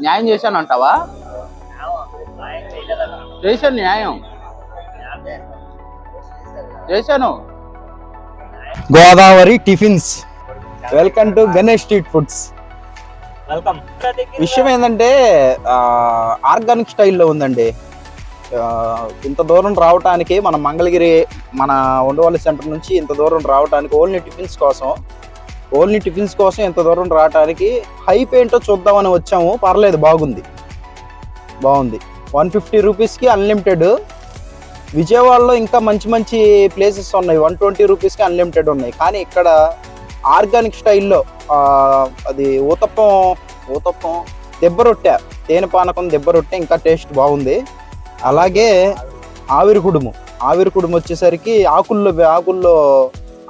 న్యాయం చేశాను అంటావా? చేశాను, న్యాయం చేశాను. Godavari tiffins, welcome to Ganesh street foods. Welcome. విషయం ఏంటంటే ఆర్గానిక్ స్టైల్లో ఉందండి. ఇంత దూరం రావటానికి మన మంగళగిరి, మన ఉండవల్లి సెంటర్ నుంచి ఇంత దూరం రావటానికి ఓన్లీ టిఫిన్స్ కోసం ఇంత దూరం రావటానికి హైప్ ఏంటో చూద్దామని వచ్చాము. పర్లేదు, బాగుంది 150 రూపీస్కి అన్లిమిటెడ్. విజయవాడలో ఇంకా మంచి ప్లేసెస్ ఉన్నాయి, 120 రూపీస్కి అన్లిమిటెడ్ ఉన్నాయి. కానీ ఇక్కడ ఆర్గానిక్ స్టైల్లో అది ఊతప్పం దెబ్బ రొట్టె, తేనె పానకం దెబ్బ రొట్టె ఇంకా టేస్ట్ బాగుంది. అలాగే ఆవిరి కుడుము వచ్చేసరికి ఆకుల్లో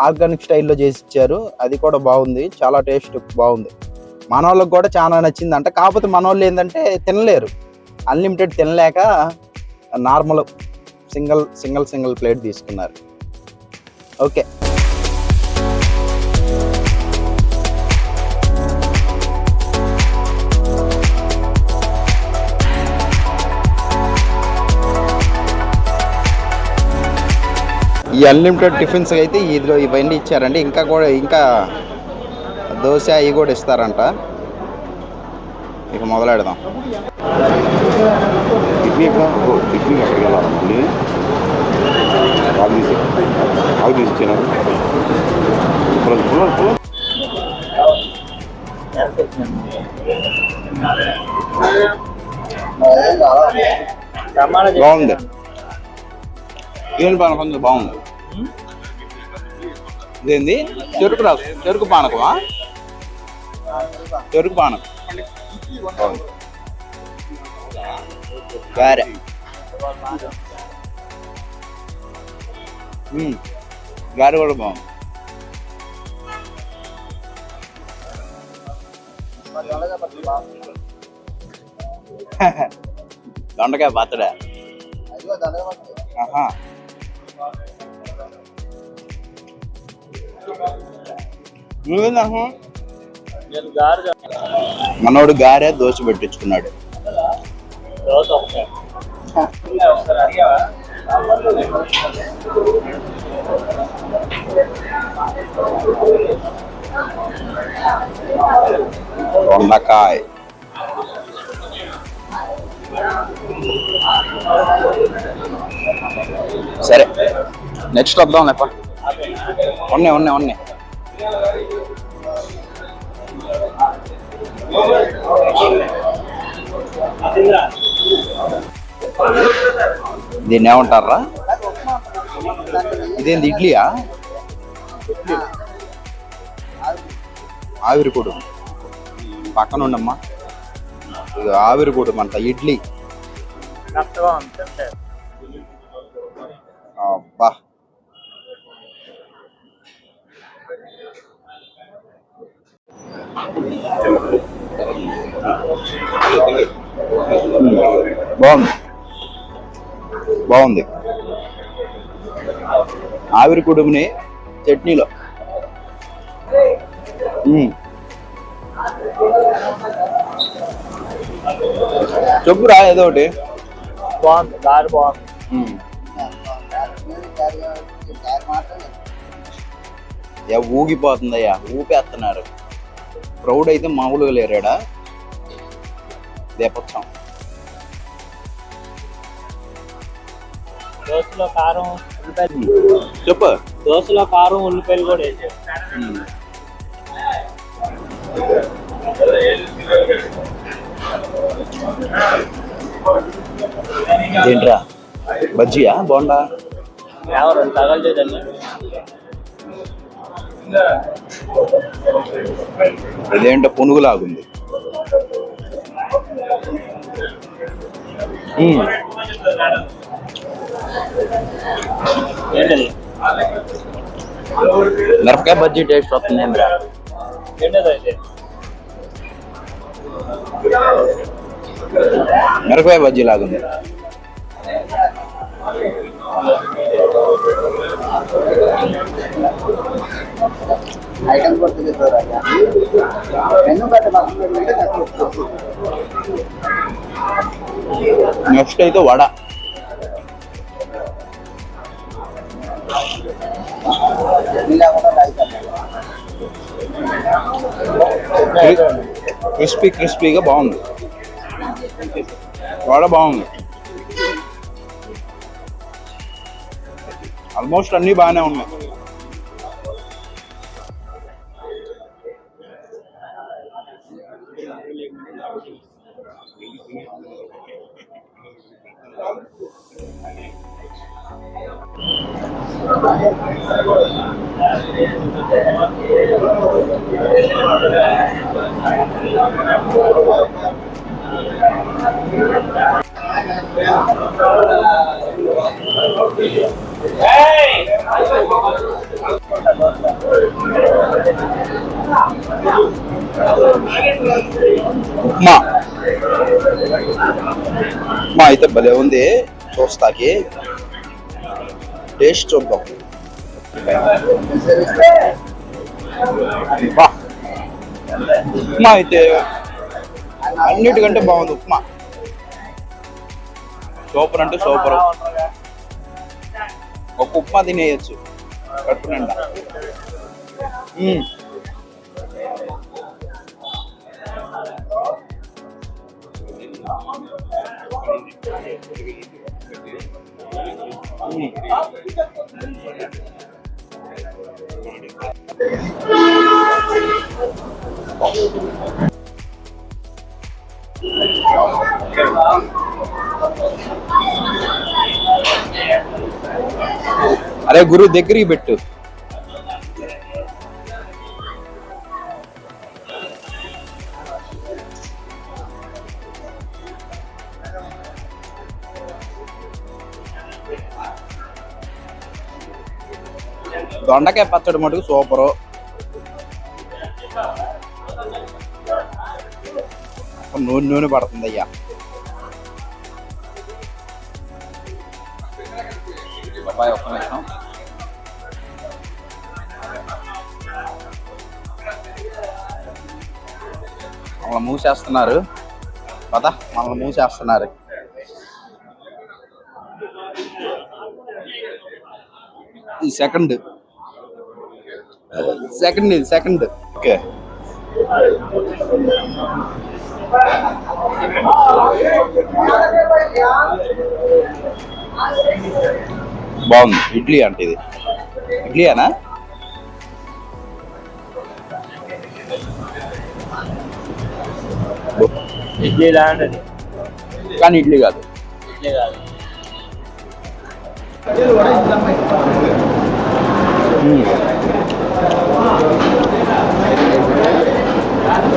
ఆర్గానిక్ స్టైల్లో చేసి ఇచ్చారు. అది కూడా బాగుంది, చాలా టేస్ట్ బాగుంది. మన వాళ్ళకి కూడా చాలా నచ్చిందంట. కాకపోతే మన వాళ్ళు ఏంటంటే తినలేరు, అన్లిమిటెడ్ తినలేక నార్మల్ సింగిల్ ప్లేట్ తీసుకున్నారు. ఓకే, ఈ అన్లిమిటెడ్ టిఫిన్స్ అయితే ఇదిలో ఇవన్నీ ఇచ్చారండి. ఇంకా దోశ అవి కూడా ఇస్తారంట. ఇక మొదలెడదాం. బాగుంది, ఏం పానకం బాగుంది. ఇదేంది చెరుకు పానకమా? చెరుకు పానకం గారె, గారె కూడా బాగుంది. దొండకాయ పచ్చడా? మనోడు గారే దోశ పెట్టించుకున్నాడు. దొండకాయ సరే, నెక్స్ట్ వద్దాం లేప. ఉన్నాయి దీన్ని ఏమంటారా? ఇదేంది, ఇడ్లీయా? ఆవిరి కుడుము పక్కన ఉండమ్మా. ఇది ఆవిరి కుడుము అంట, ఇడ్లీ. అబ్బా, బాగుంది. ఆవిరి కుడుముని చట్నీలో చెప్పురా ఏదో ఒకటి. ఊగిపోతుందయ్యా, ఊపేస్తున్నారు. క్రౌడ్ అయితే మామూలుగా లేరాడా. దేపక్షం దోశలో కారం ఉల్లిపాయలు చెప్పు. దోశలో కారం ఉల్లిపాయలు కూడా వేసారు. ఏంట్రా బజ్జియా బోండా? ఎవరు తగలలేదండి. ఇదేంటో పునుగులాగుంది. మిరపకాయ బజ్జీ టేస్ట్ వస్తుంది. మిరపకాయ బజ్జీ లాగుంది. ఐటమ్ కూడా తెలియదు. నెక్స్ట్ అయితే వడ. క్రిస్పీగా బాగుంది. వడ బాగుంది. ఆల్మోస్ట్ అన్నీ బాగానే ఉన్నాయి. ఉప్మా అయితే భలే ఉంది. చూస్తాకి టేస్ట్ చూద్దాం. ఉప్మా అయితే అన్నిటికంటే బాగుంది. ఉప్మా సూపర్ అంటే సూపర్. ఒక ఉప్మా తినేయచ్చు కట్టు నిండా. అరే గురు దగ్గరికి పెట్టు. దొండకాయ పచ్చడి మటుకు సూపరు. నూనె పడుతుంది అయ్యా. బాబాయ్ ఒక్క నిమిషం. మళ్ళీ మూసేస్తున్నారు కదా, మళ్ళీ మూసేస్తున్నారు. ఈ సెకండ్ ఓకే. బాగుంది. ఇడ్లీ అంటే ఇది ఇడ్లీనా? ఇడ్లీ లాంటిది కానీ ఇడ్లీ కాదు.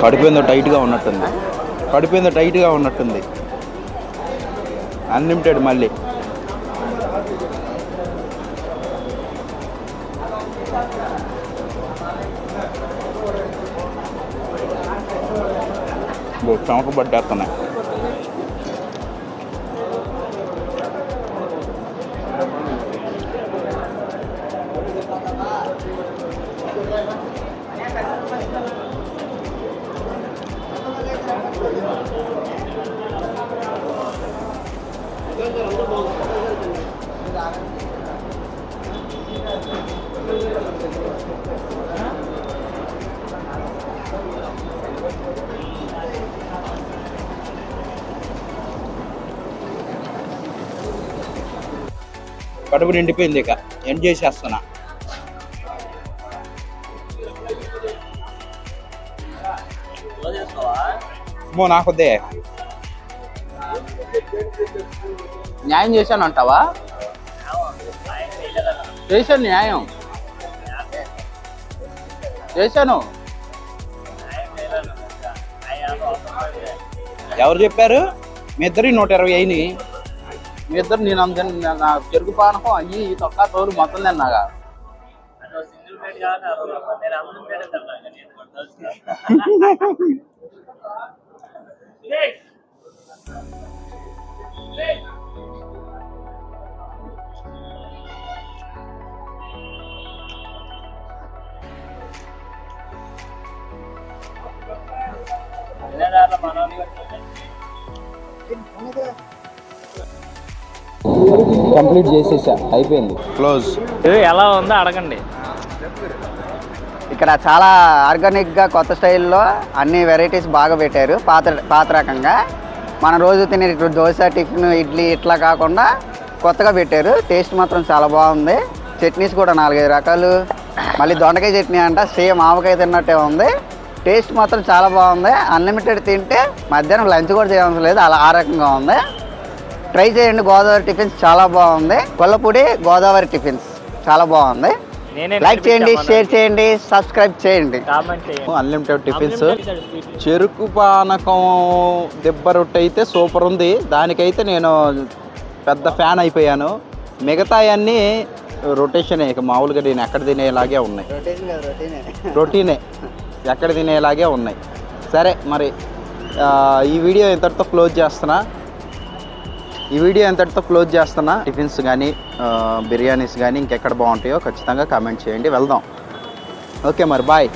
కడుపుందో టైట్గా ఉన్నట్టుంది. అన్లిమిటెడ్ మళ్ళీ. చమక పట్టేస్తున్నాయి. కడుపు నిండిపోయింది. ఇక ఎండ్ చేసేస్తున్నా. నాకొద్దే. న్యాయం చేశాను అంటావా? చేశాను, న్యాయం చేశాను. ఎవరు చెప్పారు? మీ ఇద్దరు 120 అయినాయి. మీ ఇద్దరు నేను నా చెరుకు పానకం అయ్యి తొక్క తోలు మొత్తం తిన్నాగా. కంప్లీట్ చేసేసా, అయిపోయింది, క్లోజ్. ఇది ఎలా ఉందో అడగండి. ఇక్కడ చాలా ఆర్గానిక్గా కొత్త స్టైల్లో అన్ని వెరైటీస్ బాగా పెట్టారు. పాత రకంగా మన రోజు తినే దోశ, టిఫిన్, ఇడ్లీ ఇట్లా కాకుండా కొత్తగా పెట్టారు. టేస్ట్ మాత్రం చాలా బాగుంది. చట్నీస్ కూడా 4-5 రకాలు. మళ్ళీ దొండకాయ చట్నీ అంట, సేమ్ ఆవకాయ తిన్నట్టే ఉంది. టేస్ట్ మాత్రం చాలా బాగుంది. అన్లిమిటెడ్ తింటే మధ్యాహ్నం లంచ్ కూడా చేయవలసిన లేదు, అలా ఆ రకంగా ఉంది. ట్రై చేయండి. గోదావరి టిఫిన్స్ చాలా బాగుంది. కొల్లపూడి గోదావరి టిఫిన్స్ చాలా బాగుంది. లైక్ చేయండి, షేర్ చేయండి, సబ్స్క్రైబ్ చేయండి. కామెంట్ చేయండి. Unlimited tiffins. చెరుకు పానకం దెబ్బ రొట్టె అయితే సూపర్ ఉంది. దానికైతే నేను పెద్ద ఫ్యాన్ అయిపోయాను. మిగతా అన్నీ రొటేషనే, ఇక మామూలుగా నేను ఎక్కడ తినేలాగే ఉన్నాయి. రొటీనే ఎక్కడ తినేలాగే ఉన్నాయి. సరే మరి ఈ వీడియో ఇంతటితో క్లోజ్ చేస్తున్నా. టిఫిన్స్ కానీ బిర్యానీస్ కానీ ఇంకెక్కడ బాగుంటాయో ఖచ్చితంగా కామెంట్ చేయండి. వెళ్దాం. ఓకే మరి బాయ్.